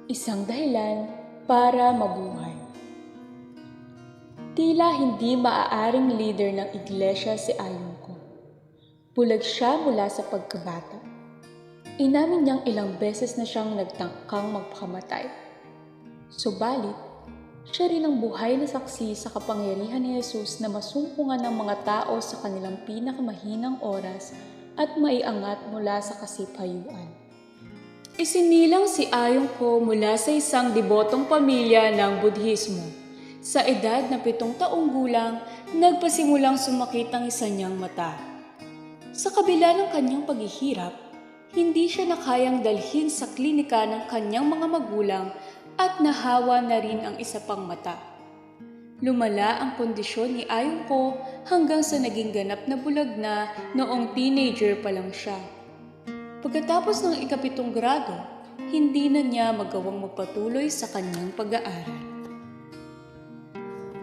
Isang dahilan para mabuhay. Tila hindi maaaring leader ng iglesia si Ayungko. Bulag siya mula sa pagkabata. Inamin niyang ilang beses na siyang nagtangkang magpakamatay. Subalit, siya rin ang buhay na saksi sa kapangyarihan ni Jesus na masumpungan ng mga tao sa kanilang pinakamahinang oras at maiangat mula sa kasipayuan. Isinilang si Ayungko mula sa isang debotong pamilya ng Budhismo. Sa edad na 7 taong gulang, nagpasimulang sumakit ang isa niyang mata. Sa kabila ng kanyang paghihirap, hindi siya nakayang dalhin sa klinika ng kanyang mga magulang at nahawa na rin ang isa pang mata. Lumala ang kondisyon ni Ayungko hanggang sa naging ganap na bulag na noong teenager pa lang siya. Pagkatapos ng ika-7 grado, hindi na niya magawang magpatuloy sa kanyang pag-aaral.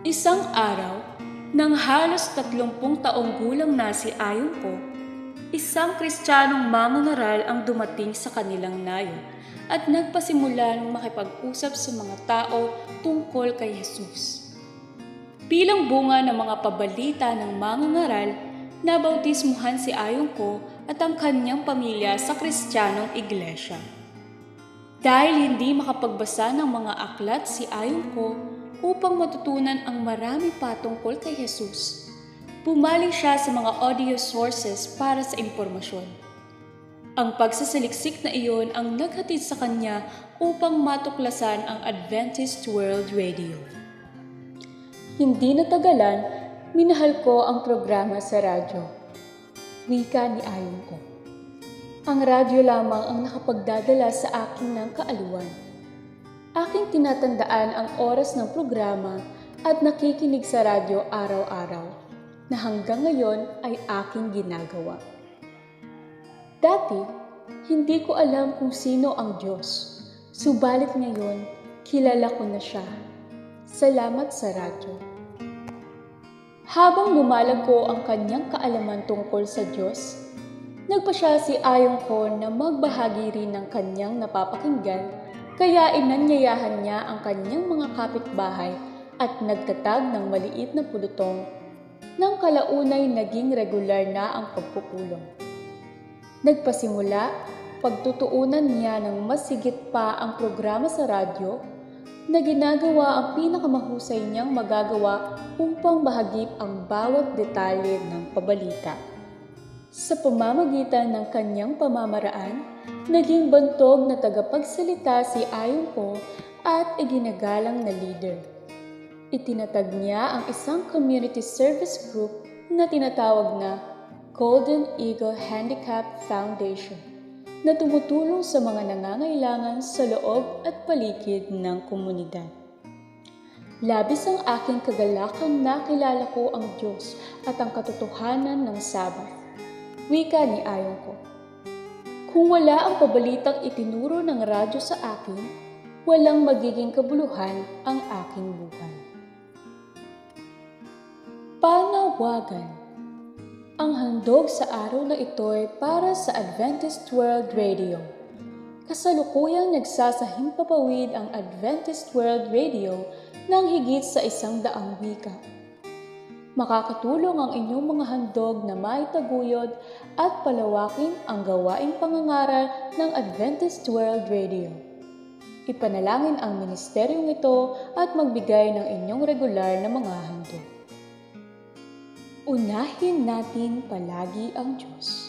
Isang araw, nang halos 30 taong gulang na si Ayungko, isang Kristiyanong mangangaral ang dumating sa kanilang nayon at nagpasimulang makipag-usap sa mga tao tungkol kay Jesus. Bilang bunga ng mga pabalita ng mangangaral, nabautismuhan si Ayungko at ang kanyang pamilya sa Kristiyanong iglesia. Dahil hindi makapagbasa ng mga aklat si Ayungko upang matutunan ang marami pa tungkol kay Jesus, pumaling siya sa mga audio sources para sa impormasyon. Ang pagsasaliksik na iyon ang naghatid sa kanya upang matuklasan ang Adventist World Radio. Hindi natagalan, minahal ko ang programa sa radyo. Wika ni Ayungko. Ang radyo lamang ang nakapagdadala sa akin ng kaalawan. Aking tinatandaan ang oras ng programa at nakikinig sa radyo araw-araw na hanggang ngayon ay aking ginagawa. Dati, hindi ko alam kung sino ang Diyos. Subalit ngayon, kilala ko na siya. Salamat sa radyo. Habang lumalago ang kanyang kaalaman tungkol sa Diyos, nagpasya si Ayungko na magbahagi rin ng kanyang napapakinggan, kaya inanyayahan niya ang kanyang mga kapitbahay at nagtatag ng maliit na pulutong. Nang kalaunay naging regular na ang pagpupulong. Nagpasimula, pagtutuunan niya ng mas higit pa ang programa sa radyo na ginagawa ang pinakamahusay niyang magagawa upang bahagip ang bawat detalye ng pabalita. Sa pamamagitan ng kanyang pamamaraan, naging bantog na tagapagsalita si Ayungko at iginagalang na leader. Itinatag niya ang isang community service group na tinatawag na Golden Eagle Handicap Foundation na tumutulong sa mga nangangailangan sa loob at paligid ng komunidad. Labis ang aking kagalakan na kilala ko ang Diyos at ang katotohanan ng Sabat. Wika ni Ayungko. Kung wala ang pabalitang itinuro ng radyo sa akin, walang magiging kabuluhan ang aking buhay. Panawagan. Ang handog sa araw na ito ay para sa Adventist World Radio. Kasalukuyang nagsasahimpapawid ang Adventist World Radio ng higit sa 100 wika. Makakatulong ang inyong mga handog na maitaguyod at palawakin ang gawaing pangangaral ng Adventist World Radio. Ipanalangin ang ministeryong ito at magbigay ng inyong regular na mga handog. Unahin natin palagi ang Diyos.